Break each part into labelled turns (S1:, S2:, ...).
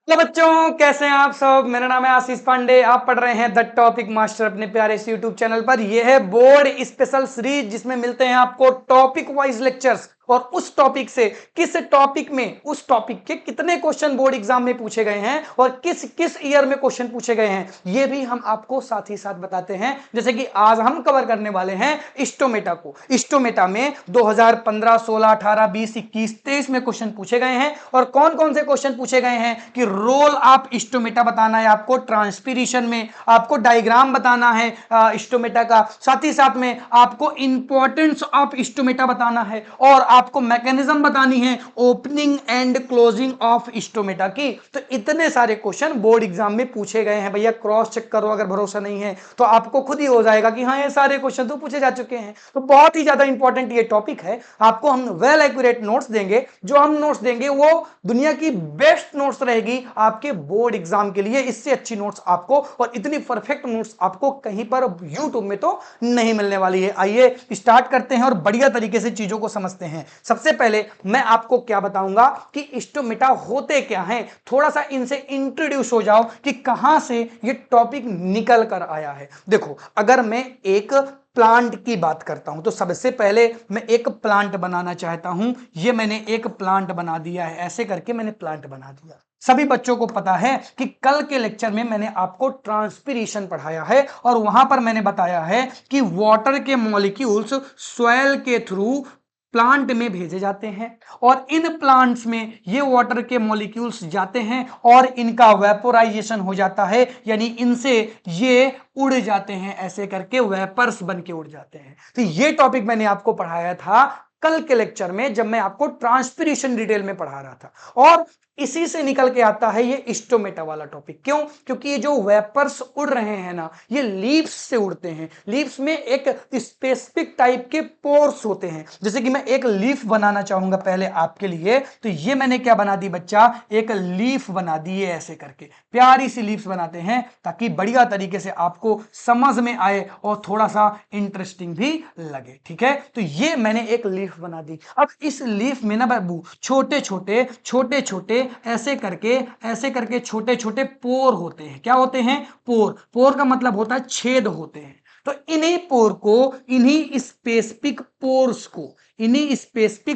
S1: Hello बच्चों, कैसे हैं आप सब। मेरा नाम है आशीष पांडे। आप पढ़ रहे हैं द टॉपिक मास्टर अपने प्यारे से यूट्यूब चैनल पर। यह है बोर्ड स्पेशल सीरीज जिसमें मिलते हैं आपको टॉपिक वाइज लेक्चर्स और उस टॉपिक से किस टॉपिक में उस टॉपिक के कितने क्वेश्चन बोर्ड एग्जाम में पूछे गए हैं और किस किस ईयर में क्वेश्चन पूछे गए हैं ये भी हम आपको साथ ही साथ बताते हैं। जैसे कि आज हम कवर करने वाले हैं स्टोमेटा को। स्टोमेटा में 2015, 16, 18, 20, 21, 23 में क्वेश्चन पूछे गए हैं। और कौन कौन से क्वेश्चन पूछे गए हैं कि रोल ऑफ स्टोमेटा बताना है आपको, ट्रांसपीरेशन में आपको डायग्राम बताना है स्टोमेटा का, साथ ही साथ में आपको इंपॉर्टेंस ऑफ स्टोमेटा बताना है और आपको मैकेनिज्म बतानी है opening and closing of stomata की। तो इतने सारे क्वेश्चन बोर्ड एग्जाम में पूछे गए हैं भैया, क्रॉस चेक करो। अगर भरोसा नहीं है तो आपको खुद ही हो जाएगा कि हाँ ये सारे क्वेश्चन तो पूछे जा चुके हैं। तो बहुत ही ज्यादा इंपॉर्टेंट ये टॉपिक है। आपको हम वेल एक्यूरेट नोट्स देंगे। जो हम नोट्स देंगे वो दुनिया की बेस्ट नोट्स रहेगी आपके बोर्ड एग्जाम के लिए। इससे अच्छी नोट्स आपको और इतनी परफेक्ट नोट्स आपको कहीं पर यूट्यूब में तो नहीं मिलने वाली है। आइए स्टार्ट करते हैं और बढ़िया तरीके से चीजों को समझते हैं। सबसे पहले मैं आपको क्या बताऊंगा कि स्टोमेटा होते क्या हैं, थोड़ा सा इनसे इंट्रोड्यूस हो जाओ कि कहां से ये टॉपिक निकल कर आया है। देखो, अगर मैं एक प्लांट की बात करता हूं तो सबसे पहले मैं एक प्लांट बनाना चाहता हूं। ये मैंने एक प्लांट बना दिया है, ऐसे करके मैंने प्लांट बना दिया। सभी बच्चों को पता है कि कल के लेक्चर में मैंने आपको ट्रांसपीरेशन पढ़ाया है और वहां पर मैंने बताया है कि वाटर के मॉलिक्यूल्स सॉइल के थ्रू प्लांट में भेजे जाते हैं और इन प्लांट्स में ये वाटर के मॉलिक्यूल्स जाते हैं और इनका वेपोराइजेशन हो जाता है, यानी इनसे ये उड़ जाते हैं, ऐसे करके वेपर्स बन के उड़ जाते हैं। तो ये टॉपिक मैंने आपको पढ़ाया था कल के लेक्चर में जब मैं आपको ट्रांसपीरेशन डिटेल में पढ़ा रहा था। और इसी से निकल के आता है ये स्टोमेटा वाला टॉपिक। क्यों? क्योंकि ये जो वेपर्स उड़ रहे हैं ना, ये लीव्स से उड़ते हैं। लीव्स में एक स्पेसिफिक टाइप के पोर्स होते हैं। जैसे कि मैं एक लीफ बनाना चाहूंगा पहले आपके लिए, तो ये मैंने क्या बना दी बच्चा, एक लीफ बना दी है। ऐसे करके प्यारी सी लीव्स बनाते हैं ताकि बढ़िया तरीके से आपको समझ में आए और थोड़ा सा इंटरेस्टिंग भी लगे। ठीक है, तो ये मैंने एक लीफ बना दी। अब इस लीफ में ना बाबू छोटे छोटे छोटे छोटे ऐसे करके छोटे छोटे पोर होते हैं। क्या होते हैं? पोर। पोर का मतलब होता है छेद होते हैं। तो इन्हीं पोर को, इन्हीं स्पेसिफिक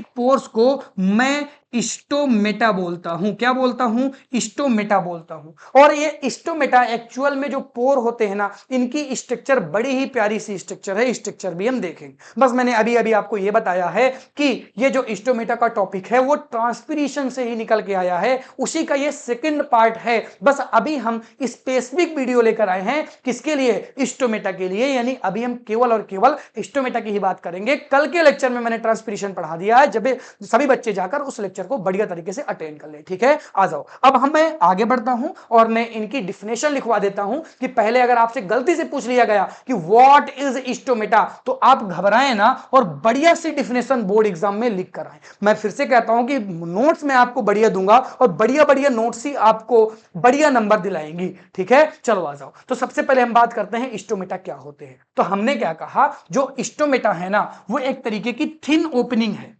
S1: पोर्स को मैं स्टोमेटा बोलता हूं। क्या बोलता हूं? स्टोमेटा बोलता हूं। और ये स्टोमेटा एक्चुअल में जो पोर होते हैं ना, इनकी स्ट्रक्चर बड़ी ही प्यारी सी स्ट्रक्चर है। स्ट्रक्चर भी हम देखेंगे। बस मैंने अभी अभी आपको ये बताया है कि ये जो स्टोमेटा का टॉपिक है वो ट्रांसपीरेशन से ही निकल के आया है, उसी का ये सेकंड पार्ट है। बस अभी हम स्पेसिफिक वीडियो लेकर आए हैं किसके लिए? स्टोमेटा के लिए। यानी अभी हम केवल और केवल स्टोमेटा की ही बात करेंगे। कल के लेक्चर में मैंने ट्रांसपीरेशन पढ़ा दिया है, जब सभी बच्चे जाकर उस लेक्चर को बढ़िया तरीके से अटेंड कर ले। ठीक है, आ जाओ। अब मैं आगे बढ़ता हूं और मैं इनकी डिफिनेशन लिखवा देता हूं कि पहले अगर आपसे गलती से पूछ लिया गया कि व्हाट इज स्टोमेटा तो आप घबराएं ना और बढ़िया सी डिफिनेशन बोर्ड एग्जाम में लिख कर आए। मैं फिर से कहता हूं कि नोट्स में आपको बढ़िया दूंगा और बढ़िया बढ़िया नोट्स ही आपको बढ़िया नंबर दिलाएंगी। ठीक है, चलो आ जाओ। तो सबसे पहले हम बात करते हैं स्टोमेटा क्या होते हैं। तो हमने क्या कहा, जो स्टोमेटा है ना वो एक तरीके की थिन ओपनिंग है।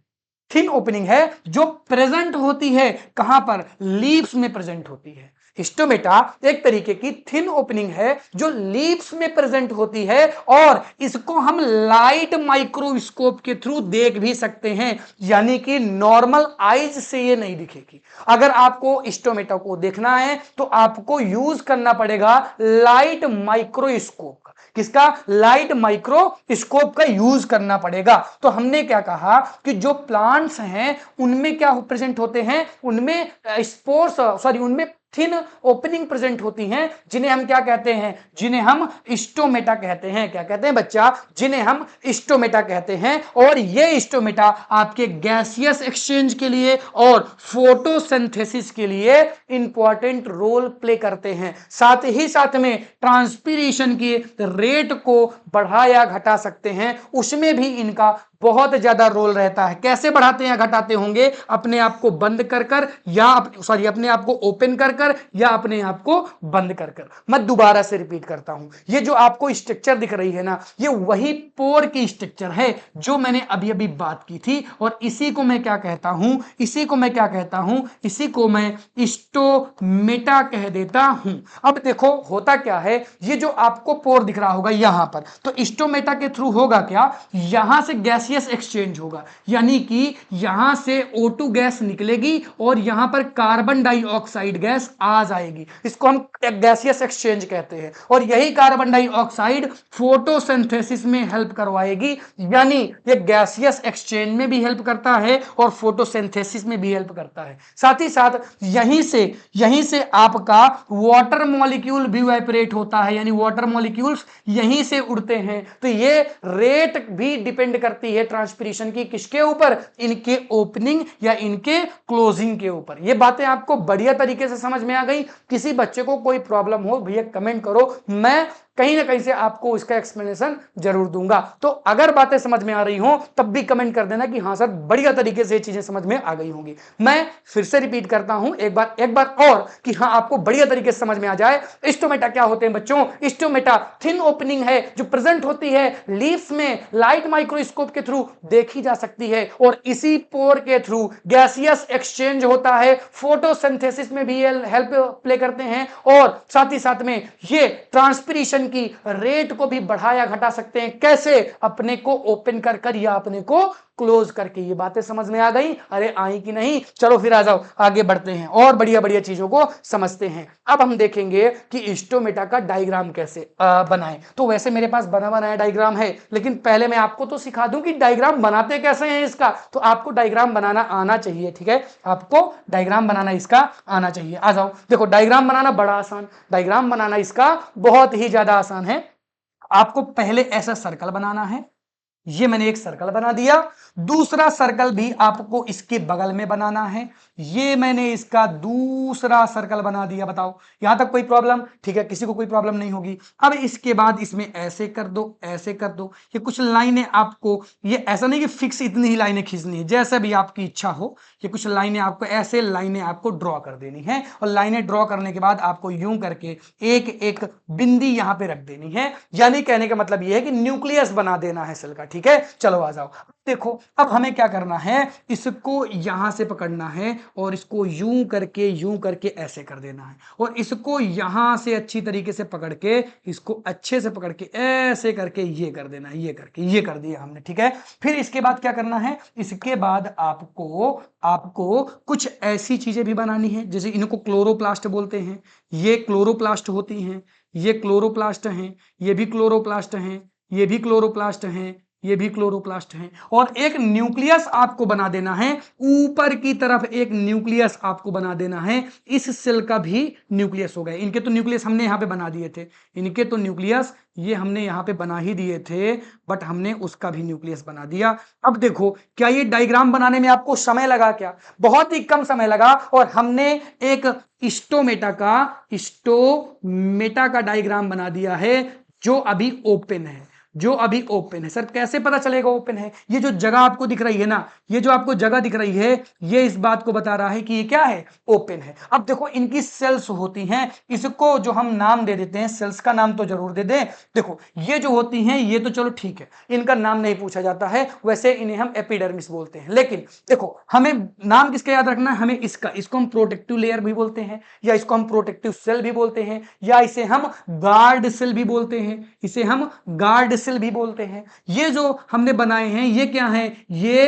S1: थिन ओपनिंग है जो प्रेजेंट होती है कहां पर? लीव्स में प्रेजेंट होती है। स्टोमेटा एक तरीके की थिन ओपनिंग है जो लीव्स में प्रेजेंट होती है और इसको हम लाइट माइक्रोस्कोप के थ्रू देख भी सकते हैं, यानी कि नॉर्मल आईज से ये नहीं दिखेगी। अगर आपको स्टोमेटा को देखना है तो आपको यूज करना पड़ेगा लाइट माइक्रोस्कोप का। किसका? लाइट माइक्रोस्कोप का यूज करना पड़ेगा। तो हमने क्या कहा कि जो प्लांट्स हैं उनमें क्या प्रेजेंट होते हैं? उनमें उनमें थिन ओपनिंग प्रेजेंट होती हैं, जिन्हें हम क्या कहते हैं? जिन्हें हम स्टोमेटा कहते हैं। क्या कहते हैं बच्चा? जिन्हें हम स्टोमेटा कहते हैं। और ये स्टोमेटा आपके गैसियस एक्सचेंज के लिए और फोटोसिंथेसिस के लिए इंपॉर्टेंट रोल प्ले करते हैं। साथ ही साथ में ट्रांसपीरेशन के रेट को बढ़ा या घटा सकते हैं, उसमें भी इनका बहुत ज्यादा रोल रहता है। कैसे बढ़ाते या घटाते होंगे? अपने आप को बंद कर कर या सॉरी अपने आप को ओपन कर कर या अपने आप को बंद कर कर। मैं दोबारा से रिपीट करता हूं, ये जो आपको स्ट्रक्चर दिख रही है ना, ये वही पोर की स्ट्रक्चर है जो मैंने अभी अभी बात की थी, और इसी को मैं क्या कहता हूं, इसी को मैं क्या कहता हूं, इसी को मैं स्टोमेटा कह देता हूं। अब देखो होता क्या है, ये जो आपको पोर दिख रहा होगा यहां पर, तो स्टोमेटा के थ्रू होगा क्या, यहां से गैसियस एक्सचेंज होगा, यानी कि यहां से O2 गैस निकलेगी और यहां पर कार्बन डाइऑक्साइड गैस आ जाएगी। इसको हम गैसियस एक्सचेंज कहते हैं, और यही कार्बन डाइऑक्साइड फोटोसिंथेसिस में हेल्प करवाएगी, यानी ये गैसियस एक्सचेंज में भी हेल्प करता है और फोटोसिंथेसिस में भी हेल्प करता है। साथ ही साथ यहीं से आपका वाटर मॉलिक्यूल भी वाइब्रेट होता है, यानी वाटर मॉलिक्यूल्स यहीं से उड़ते हैं। तो ये रेट भी डिपेंड करती है ट्रांसपिरेशन की, किसके ऊपर, इनके ओपनिंग या इनके क्लोजिंग के ऊपर। ये बातें आपको बढ़िया तरीके से समझ में आ गई? किसी बच्चे को कोई प्रॉब्लम हो भैया कमेंट करो, मैं कहीं ना कहीं से आपको इसका एक्सप्लेनेशन जरूर दूंगा। तो अगर बातें समझ में आ रही हो तब भी कमेंट कर देना कि हाँ सर बढ़िया तरीके से ये चीजें समझ में आ गई होंगी। मैं फिर से रिपीट करता हूं एक बार और कि हाँ आपको बढ़िया तरीके से समझ में आ जाए। स्टोमेटा क्या होते हैं बच्चों? स्टोमेटा थिन ओपनिंग है जो प्रेजेंट होती है लीव्स में, लाइट माइक्रोस्कोप के थ्रू देखी जा सकती है, और इसी पोर के थ्रू गैसियस एक्सचेंज होता है, फोटोसिंथेसिस में भी हेल्प प्ले करते हैं, और साथ ही साथ में ये ट्रांसपिरेशन की रेट को भी बढ़ाया घटा सकते हैं। कैसे? अपने को ओपन कर कर या अपने को क्लोज करके। ये बातें समझ में आ गई? अरे आई कि नहीं? चलो फिर आ जाओ आगे बढ़ते हैं और बढ़िया बढ़िया चीजों को समझते हैं। अब हम देखेंगे कि स्टोमेटा का डायग्राम कैसे बनाएं। तो वैसे मेरे पास बना बनाया डायग्राम है, लेकिन पहले मैं आपको तो सिखा दूं कि डायग्राम बनाते कैसे हैं इसका। तो आपको डायग्राम बनाना आना चाहिए, ठीक है? आपको डायग्राम बनाना इसका आना चाहिए। आ जाओ, देखो डायग्राम बनाना बड़ा आसान, डायग्राम बनाना इसका बहुत ही ज्यादा आसान है। आपको पहले ऐसा सर्कल बनाना है, ये मैंने एक सर्कल बना दिया। दूसरा सर्कल भी आपको इसके बगल में बनाना है, ये मैंने इसका दूसरा सर्कल बना दिया। बताओ यहां तक कोई प्रॉब्लम? ठीक है, किसी को कोई प्रॉब्लम नहीं होगी। अब इसके बाद इसमें ऐसे कर दो, ऐसे कर दो। ये कुछ लाइनें आपको, ये ऐसा नहीं कि फिक्स इतनी ही लाइनें खींचनी है, जैसे भी आपकी इच्छा हो। ये कुछ लाइनें आपको ऐसे लाइनें आपको ड्रॉ कर देनी है, और लाइनें ड्रॉ करने के बाद आपको यूं करके एक एक बिंदी यहां पे रख देनी है। यानी कहने का मतलब ये है कि न्यूक्लियस बना देना है सेल का, ठीक है? चलो आ जाओ। देखो अब हमें क्या करना है, इसको यहां से पकड़ना है और इसको यूं करके ऐसे कर देना है, और इसको यहां से अच्छी तरीके से पकड़ के, इसको अच्छे से पकड़ के ऐसे करके ये कर देना है, ये करके ये कर दिया हमने, ठीक है? फिर इसके बाद क्या करना है, इसके बाद आपको कुछ ऐसी चीजें भी बनानी है, जैसे इनको क्लोरोप्लास्ट बोलते हैं। ये क्लोरोप्लास्ट होती हैं, ये क्लोरोप्लास्ट हैं, ये भी क्लोरोप्लास्ट हैं, ये भी क्लोरोप्लास्ट हैं, ये भी क्लोरोप्लास्ट हैं। और एक न्यूक्लियस आपको बना देना है, ऊपर की तरफ एक न्यूक्लियस आपको बना देना है। इस सेल का भी न्यूक्लियस हो गए, इनके तो न्यूक्लियस हमने यहां पे बना दिए थे, इनके तो न्यूक्लियस ये हमने यहां पे बना ही दिए थे, बट हमने उसका भी न्यूक्लियस बना दिया। अब देखो क्या ये डायग्राम बनाने में आपको समय लगा? क्या बहुत ही कम समय लगा, और हमने एक स्टोमेटा का डायग्राम बना दिया है जो अभी ओपन है, जो अभी ओपन है। सर कैसे पता चलेगा ओपन है? ये जो जगह आपको दिख रही है ना, ये जो आपको जगह दिख रही है, ये इस बात को बता रहा है कि ये क्या है, ओपन है। अब देखो इनकी सेल्स होती हैं, इसको जो हम नाम दे देते हैं, सेल्स का नाम तो जरूर दे दें। देखो ये जो होती हैं ये तो चलो ठीक है, इनका नाम नहीं पूछा जाता है, वैसे इन्हें हम एपिडर्मिस बोलते हैं। लेकिन देखो हमें नाम किसका याद रखना है, हमें इसको हम प्रोटेक्टिव लेयर भी बोलते हैं, या इसको हम प्रोटेक्टिव सेल भी बोलते हैं, या इसे हम गार्ड सेल भी बोलते हैं, इसे हम गार्ड सेल भी बोलते हैं। ये जो हमने बनाए हैं ये क्या है, ये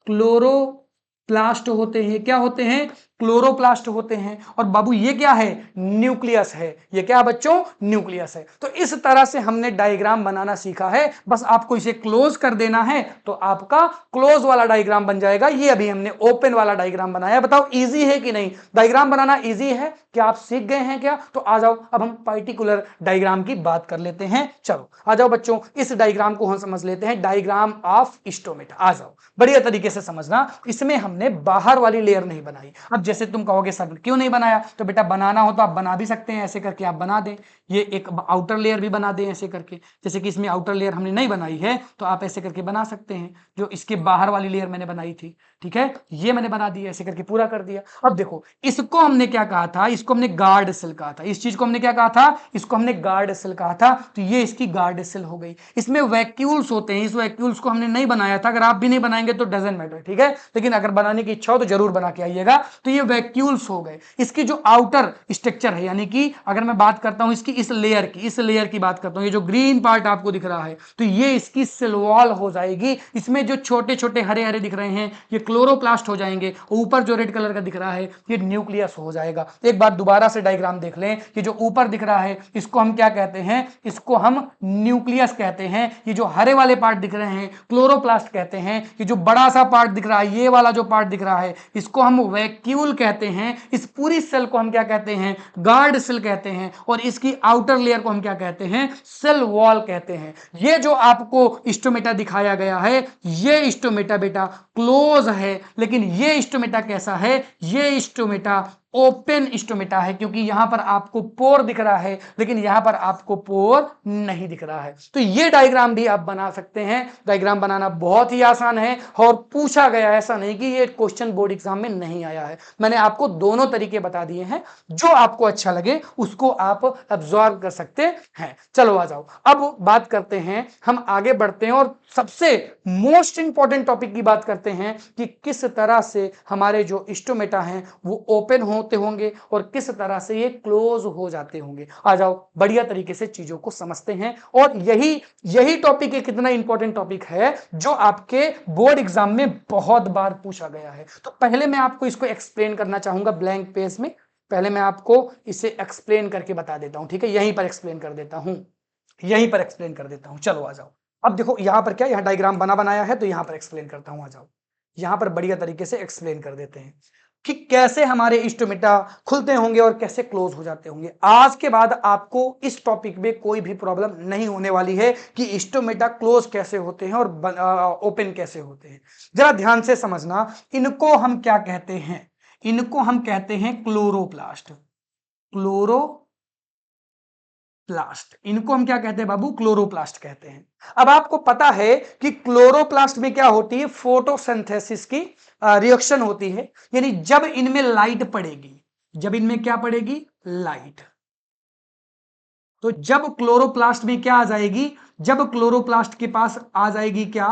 S1: क्लोरोप्लास्ट होते हैं। क्या होते हैं? क्लोरोप्लास्ट होते हैं। और बाबू ये क्या है? न्यूक्लियस है। ये क्या बच्चों? न्यूक्लियस है। तो इस तरह से हमने डायग्राम बनाना सीखा है, बस आपको इसे क्लोज कर देना है तो आपका क्लोज वाला डायग्राम बन जाएगा। ये अभी हमने ओपन वाला डायग्राम बनाया। बताओ इजी है कि नहीं? डायग्राम बनाना इजी है क्या? आप सीख गए हैं क्या? तो आ जाओ अब हम पर्टिकुलर डायग्राम की बात कर लेते हैं। चलो आ जाओ बच्चों, इस डायग्राम को हम समझ लेते हैं, डायग्राम ऑफ स्टोमेटा। आ जाओ बढ़िया तरीके से समझना, इसमें हमने बाहर वाली लेयर नहीं बनाई। अब जैसे तुम कहोगे सर क्यों नहीं बनाया, तो बेटा बनाना हो तो आप बना भी सकते हैं, ऐसे करके आप बना दें। ये एक आउटर लेयर भी बना दें ऐसे करके, जैसे कि इसमें आउटर लेयर हमने नहीं बनाई है तो आप ऐसे करके बना सकते हैं, जो इसके बाहर वाली लेयर मैंने बनाई थी, ठीक है, ये मैंने बना दी, ऐसे करके पूरा कर दिया। अब देखो इसको हमने क्या कहा था, इसको हमने गार्ड सेल कहा था, इस चीज को हमने क्या कहा था, इसको हमने गार्ड सेल कहा था, तो ये इसकी गार्ड सेल हो गई। इसमें वैक्यूल्स होते हैं, इस वैक्यूल्स को हमने नहीं बनाया था, अगर आप भी नहीं बनाएंगे तो डजंट मैटर, ठीक है, लेकिन अगर बनाने की इच्छा हो तो जरूर बना के आइएगा। तो ये वैक्यूल्स हो गए। इसकी जो आउटर स्ट्रक्चर है, यानी कि अगर मैं बात करता हूं इसकी इस लेयर की बात करता हूं, ये जो ग्रीन पार्ट आपको दिख रहा है, तो ये इसकी सेल वॉल हो जाएगी। इसमें जो छोटे छोटे हरे हरे दिख रहे हैं ये क्लोरोप्लास्ट हो जाएंगे, ऊपर जो रेड कलर का दिख रहा है ये न्यूक्लियस हो जाएगा। एक बार दोबारा से डायग्राम देख लें, ये जो ऊपर दिख रहा है इसको हम क्या कहते हैं, इसको हम न्यूक्लियस कहते हैं। ये जो हरे वाले पार्ट दिख रहे हैं क्लोरोप्लास्ट कहते हैं। ये जो बड़ा सा पार्ट दिख रहा है, ये वाला जो पार्ट दिख रहा है, इसको हम वैक्यूल कहते हैं। इस पूरी सेल को हम क्या कहते हैं, गार्ड सेल कहते हैं। और इसकी आउटर लेयर को हम क्या कहते हैं, सेल वॉल कहते हैं। ये जो आपको स्टोमेटा दिखाया गया है, ये स्टोमेटा बेटा क्लोज है, लेकिन ये स्टोमेटा कैसा है, ये स्टोमेटा ओपन स्टोमेटा है, क्योंकि यहां पर आपको पोर दिख रहा है लेकिन यहां पर आपको पोर नहीं दिख रहा है। तो ये डायग्राम भी आप बना सकते हैं। डायग्राम बनाना बहुत ही आसान है और पूछा गया है, ऐसा नहीं कि ये क्वेश्चन बोर्ड एग्जाम में नहीं आया है। मैंने आपको दोनों तरीके बता दिए हैं, जो आपको अच्छा लगे उसको आप अब्जॉर्व कर सकते हैं। चलो आ जाओ, अब बात करते हैं, हम आगे बढ़ते हैं और सबसे मोस्ट इंपॉर्टेंट टॉपिक की बात करते हैं कि किस तरह से हमारे जो स्टोमेटा हैं वो ओपन होते होंगे और किस तरह से ये क्लोज हो जाते होंगे। आ जाओ बढ़िया तरीके से चीजों को समझते हैं। और यही टॉपिक एक कितना इंपॉर्टेंट टॉपिक है जो आपके बोर्ड एग्जाम में बहुत बार पूछा गया है। तो पहले मैं आपको इसको एक्सप्लेन करना चाहूंगा ब्लैंक पेज में। पहले मैं आपको इसे एक्सप्लेन करके बता देता हूं, ठीक है, यहीं पर एक्सप्लेन कर देता हूं, चलो आ जाओ। अब देखो यहां पर क्या, यहां डायग्राम बनाया है तो यहां पर एक्सप्लेन करता हूं, आ जाओ यहां पर बढ़िया तरीके से एक्सप्लेन कर देते हैं कि कैसे हमारे स्टोमेटा खुलते होंगे और कैसे क्लोज हो जाते होंगे। आज के बाद आपको इस टॉपिक में कोई भी प्रॉब्लम नहीं होने वाली है कि स्टोमेटा क्लोज कैसे होते हैं और ओपन कैसे होते हैं। जरा ध्यान से समझना, इनको हम क्या कहते हैं, इनको हम कहते हैं क्लोरोप्लास्ट। इनको हम क्या कहते हैं बाबू, क्लोरोप्लास्ट कहते हैं। अब आपको पता है कि क्लोरोप्लास्ट में क्या होती है, फोटोसिंथेसिस की रिएक्शन होती है, यानी जब इनमें लाइट पड़ेगी, जब इनमें क्या पड़ेगी, लाइट, तो जब क्लोरोप्लास्ट में क्या आ जाएगी, जब क्लोरोप्लास्ट के पास आ जाएगी क्या,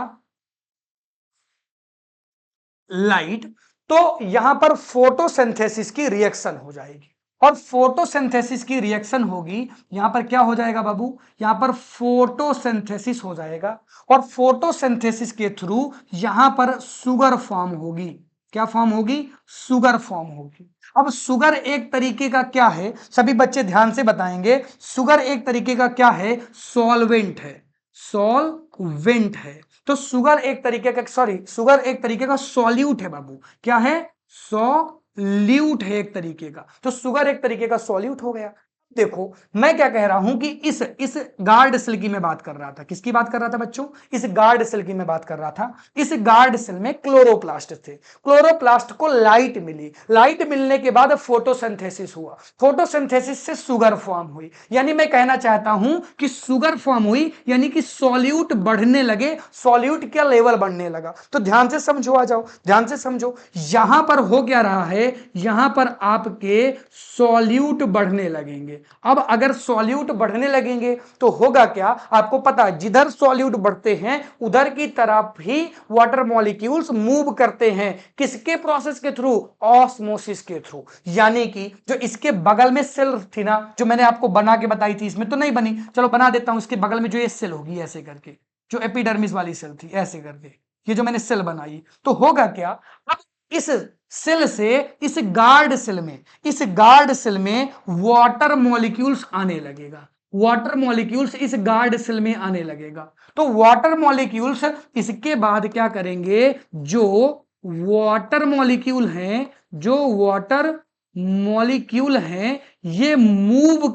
S1: लाइट, तो यहां पर फोटोसिंथेसिस की रिएक्शन हो जाएगी। और फोटोसिंथेसिस की रिएक्शन होगी, यहां पर क्या हो जाएगा बाबू, यहां पर फोटोसिंथेसिस हो जाएगा। और फोटोसिंथेसिस के थ्रू यहां पर शुगर फॉर्म होगी। क्या फॉर्म होगी, शुगर फॉर्म होगी। अब शुगर एक तरीके का क्या है, सभी बच्चे ध्यान से बताएंगे, शुगर एक तरीके का क्या है, सॉल्वेंट है, सॉल्वेंट है। तो शुगर एक तरीके का, शुगर एक तरीके का सॉल्यूट है बाबू। क्या है, सॉल्यूट है एक तरीके का। तो शुगर एक तरीके का सॉल्यूट हो गया। देखो मैं क्या कह रहा हूं कि इस गार्ड सेल की मैं बात कर रहा था, किसकी बात कर रहा था बच्चों, इस गार्ड सेल की मैं बात कर रहा था। इस गार्ड सेल में क्लोरोप्लास्ट थे, क्लोरोप्लास्ट को लाइट मिली, लाइट मिलने के बाद फोटोसिंथेसिस हुआ, फोटोसिंथेसिस से शुगर फॉर्म हुई। यानी मैं कहना चाहता हूं कि शुगर फॉर्म हुई, यानी कि सॉल्यूट बढ़ने लगे, सॉल्यूट का लेवल बढ़ने लगा। तो ध्यान से समझो, आ जाओ ध्यान से समझो, यहां पर हो क्या रहा है, यहां पर आपके सॉल्यूट बढ़ने लगेंगे। अब अगर सॉल्यूट बढ़ने लगेंगे तो होगा क्या, आपको पता है जिधर सॉल्यूट बढ़ते हैं उधर की तरफ ही वाटर मॉलिक्यूल्स मूव करते हैं। किसके प्रोसेस के थ्रू, ऑस्मोसिस के थ्रू। यानी कि जो इसके बगल में सेल थी ना, जो मैंने आपको बना के बताई थी, इसमें तो नहीं बनी, चलो बना देता हूं, इसके बगल में जो ये सेल होगी ऐसे करके, जो एपिडर्मिस वाली सेल थी ऐसे करके, ये जो मैंने सेल बनाई, तो होगा क्या, अब इस सेल से इस गार्ड सेल में वाटर मॉलिक्यूल्स आने लगेगा, वाटर मॉलिक्यूल्स इस गार्ड सेल में आने लगेगा। तो वाटर मॉलिक्यूल्स इसके बाद क्या करेंगे, जो वाटर मॉलिक्यूल हैं, जो वाटर मॉलिक्यूल हैं ये मूव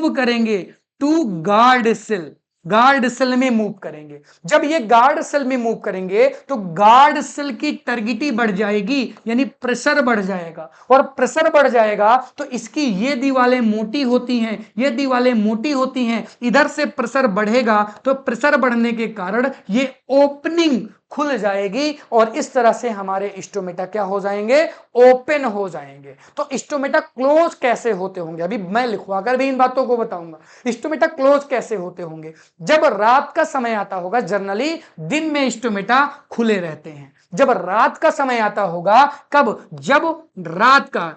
S1: करेंगे to guard cell, guard cell में मूव करेंगे। जब ये गार्ड सेल में मूव करेंगे तो गार्ड सेल की टर्गिटी बढ़ जाएगी, यानी प्रेशर बढ़ जाएगा, और प्रेशर बढ़ जाएगा तो इसकी ये दीवारें मोटी होती हैं, ये दीवारें मोटी होती हैं, इधर से प्रेशर बढ़ेगा तो प्रेशर बढ़ने के कारण ये ओपनिंग खुल जाएगी और इस तरह से हमारे स्टोमेटा क्या हो जाएंगे, ओपन हो जाएंगे। तो स्टोमेटा क्लोज कैसे होते होंगे, अभी मैं लिखवा कर भी इन बातों को बताऊंगा। स्टोमेटा क्लोज कैसे होते होंगे, जब रात का समय आता होगा, जनरली दिन में स्टोमेटा खुले रहते हैं। जब रात का समय आता होगा, कब, जब रात का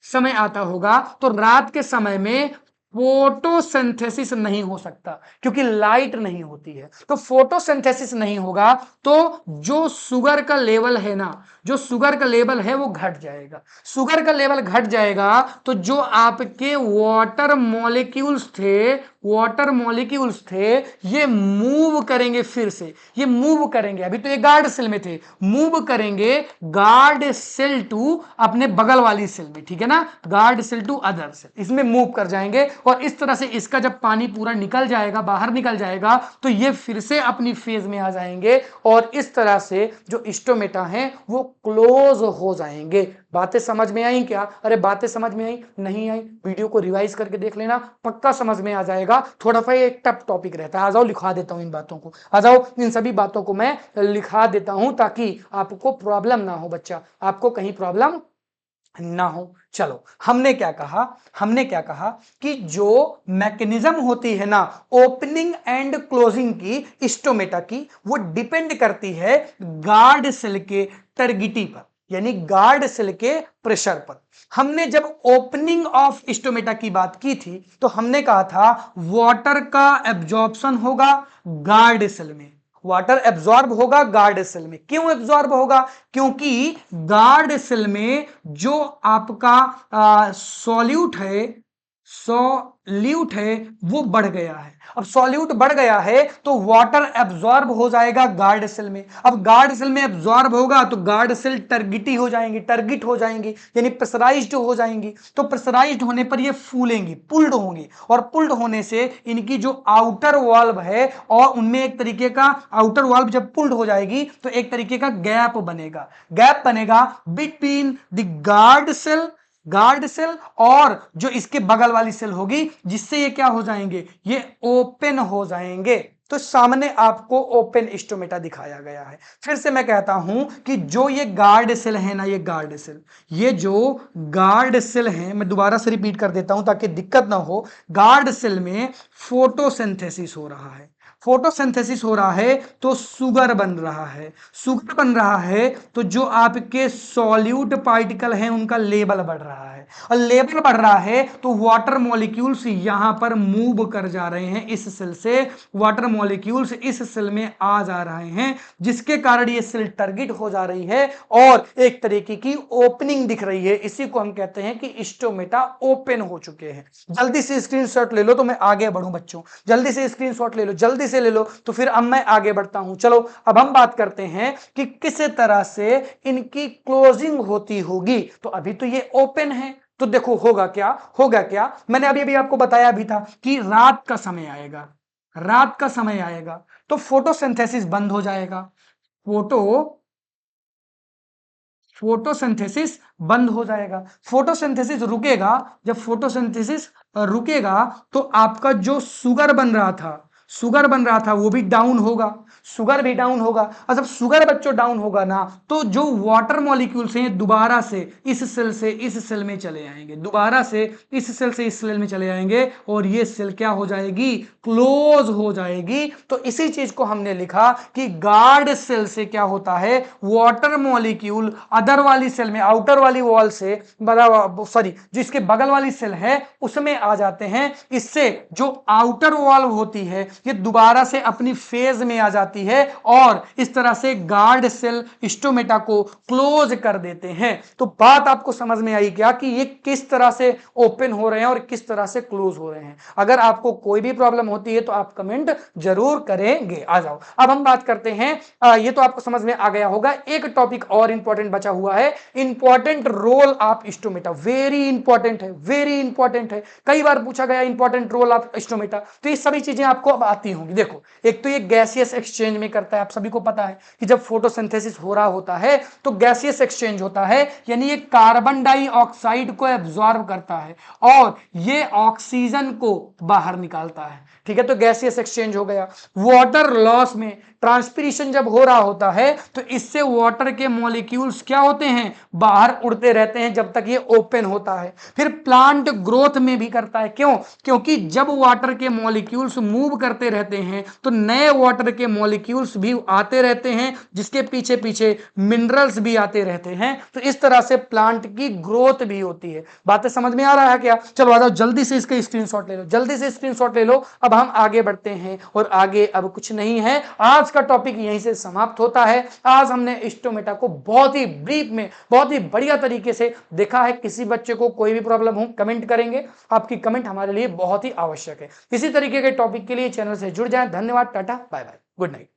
S1: समय आता होगा तो रात के समय में फोटोसिंथेसिस नहीं हो सकता, क्योंकि लाइट नहीं होती है। तो फोटोसिंथेसिस नहीं होगा तो जो शुगर का लेवल है ना, जो शुगर का लेवल है वो घट जाएगा। शुगर का लेवल घट जाएगा तो जो आपके वाटर मॉलिक्यूल्स थे, वाटर मॉलिक्यूल्स थे, ये मूव करेंगे, फिर से ये मूव करेंगे। अभी तो ये गार्ड सेल में थे, मूव करेंगे गार्ड सेल टू अपने बगल वाली सेल में, ठीक है ना, guard cell to other cell, इसमें मूव कर जाएंगे। और इस तरह से इसका जब पानी पूरा निकल जाएगा, बाहर निकल जाएगा, तो ये फिर से अपनी फेज में आ जाएंगे और इस तरह से जो स्टोमेटा हैं वो क्लोज हो जाएंगे। बातें समझ में आई क्या? अरे बातें समझ में आई? नहीं आई? वीडियो को रिवाइज करके देख लेना, पक्का समझ में आ जाएगा। थोड़ा सा एक टफ टॉपिक रहता है। आ जाओ लिखा देता हूं इन बातों को, आ जाओ इन सभी बातों को मैं लिखा देता हूं ताकि आपको प्रॉब्लम ना हो बच्चा, आपको कहीं प्रॉब्लम ना हो। चलो, हमने क्या कहा, हमने क्या कहा कि जो मैकेनिज्म होती है ना ओपनिंग एंड क्लोजिंग की स्टोमेटा की, वो डिपेंड करती है गार्ड सेल के टर्गिटी पर, यानी गार्ड सेल के प्रेशर पर। हमने जब ओपनिंग ऑफ स्टोमेटा की बात की थी तो हमने कहा था वाटर का एब्जॉर्प्शन होगा गार्ड सेल में, वाटर एब्जॉर्ब होगा गार्ड सेल में। क्यों एब्जॉर्ब होगा? क्योंकि गार्ड सेल में जो आपका सॉल्यूट है, सॉल्यूट है वो बढ़ गया है। अब सॉल्यूट बढ़ गया है तो वाटर एब्जॉर्ब हो जाएगा गार्ड सेल में। अब गार्ड सेल में एब्जॉर्ब होगा तो गार्ड सेल टर्गिटी हो जाएंगी, टर्गिट हो जाएंगी, यानी प्रेशराइज्ड हो जाएंगी। तो प्रेशराइज्ड होने पर ये फूलेंगी, पुल्ड होंगी, और पुल्ड होने से इनकी जो आउटर वाल्व है, और उनमें एक तरीके का आउटर वाल्व जब पुल्ड हो जाएगी तो एक तरीके का गैप बनेगा, गैप बनेगा between the guard cell, guard cell और जो इसके बगल वाली सेल होगी, जिससे ये क्या हो जाएंगे, ये ओपन हो जाएंगे। तो सामने आपको ओपन स्टोमेटा दिखाया गया है। फिर से मैं कहता हूं कि जो ये गार्ड सेल है ना, ये गार्ड सेल, ये जो गार्ड सेल है, मैं दोबारा से रिपीट कर देता हूं ताकि दिक्कत ना हो। गार्ड सेल में फोटोसिंथेसिस हो रहा है, फोटोसिंथेसिस हो रहा है तो शुगर बन रहा है, शुगर बन रहा है तो जो आपके सॉल्यूट पार्टिकल हैं उनका लेवल बढ़ रहा है, और लेवल बढ़ रहा है तो वाटर मॉलिक्यूल्स यहां पर मूव कर जा रहे हैं, इस सेल से वाटर मॉलिक्यूल्स इस सेल में आ जा रहे हैं, जिसके कारण ये सेल टारगेट हो जा रही है और एक तरीके की ओपनिंग दिख रही है। इसी को हम कहते हैं कि स्टोमेटा ओपन हो चुके हैं। जल्दी से स्क्रीनशॉट ले लो तो मैं आगे बढ़ूं बच्चों, जल्दी से स्क्रीनशॉट ले लो, जल्दी से ले लो, तो फिर अब मैं आगे बढ़ता हूं। चलो अब हम बात करते हैं कि किस तरह से इनकी क्लोजिंग होती होगी। तो अभी तो ये ओपन है, तो देखो होगा क्या, होगा क्या, मैंने अभी अभी आपको बताया भी था कि रात का समय आएगा, रात का समय आएगा तो फोटोसिंथेसिस बंद हो जाएगा, फोटोसिंथेसिस बंद हो जाएगा, फोटोसिंथेसिस रुकेगा। जब फोटोसिंथेसिस रुकेगा तो आपका जो शुगर बन रहा था, शुगर बन रहा था वो भी डाउन होगा, शुगर भी डाउन होगा। और जब शुगर बच्चों डाउन होगा ना तो जो वाटर मॉलिक्यूल्स हैं दोबारा से इस सेल से इस सेल में चले आएंगे, दोबारा से इस सेल से इस सेल में चले आएंगे और ये सेल क्या हो जाएगी, क्लोज हो जाएगी। तो इसी चीज को हमने लिखा कि गार्ड सेल से क्या होता है, वाटर मॉलिक्यूल अदर वाली सेल में, आउटर वाली वॉल से, सॉरी जो इसके बगल वाली सेल है उसमें आ जाते हैं। इससे जो आउटर वॉल होती है ये दोबारा से अपनी फेज में आ जाती है और इस तरह से गार्ड सेल स्टोमेटा को क्लोज कर देते हैं। तो बात आपको समझ में आई क्या कि ये किस तरह से ओपन हो रहे हैं और किस तरह से क्लोज हो रहे हैं। अगर आपको कोई भी प्रॉब्लम होती है तो आप कमेंट जरूर करेंगे। आ जाओ अब हम बात करते हैं, ये तो आपको समझ में आ गया होगा। एक टॉपिक और इंपॉर्टेंट बचा हुआ है, important role of stomata, very important है, वेरी इंपॉर्टेंट है, कई बार पूछा गया इंपॉर्टेंट रोल ऑफ स्टोमेटा। तो ये सभी चीजें आपको अब आती होंगी। देखो, एक तो ये गैसियस एक्सचेंज में करता है, आप सभी को पता है कि जब फोटोसिंथेसिस हो रहा होता है तो गैसियस एक्सचेंज होता है, यानी ये कार्बन डाइऑक्साइड को एब्जॉर्ब करता है और ये ऑक्सीजन को बाहर निकालता है। ठीक है, तो गैसियस एक्सचेंज हो गया। वाटर लॉस में ट्रांसपिरेशन जब हो रहा होता है तो इससे वाटर के मॉलिक्यूल्स क्या होते हैं, बाहर उड़ते रहते हैं जब तक ये ओपन होता है। फिर प्लांट ग्रोथ में भी करता है, क्यों? क्योंकि जब वाटर के मॉलिक्यूल्स मूव करते रहते हैं तो नए वाटर के मॉलिक्यूल्स भी आते रहते हैं, जिसके पीछे पीछे मिनरल्स भी आते रहते हैं। तो इस तरह से प्लांट की ग्रोथ भी होती है। बातें समझ में आ रहा है क्या? चलो आ जाओ, जल्दी से इसका स्क्रीनशॉट ले लो, जल्दी से स्क्रीनशॉट ले लो। अब हम आगे बढ़ते हैं और आगे अब कुछ नहीं है, आज का टॉपिक यहीं से समाप्त होता है। आज हमने स्टोमेटा को बहुत ही ब्रीफ में, बहुत ही बढ़िया तरीके से देखा है। किसी बच्चे को कोई भी प्रॉब्लम हो कमेंट करेंगे, आपकी कमेंट हमारे लिए बहुत ही आवश्यक है। इसी तरीके के टॉपिक के लिए चैनल से जुड़ जाएं। धन्यवाद, tata, bye bye, good night.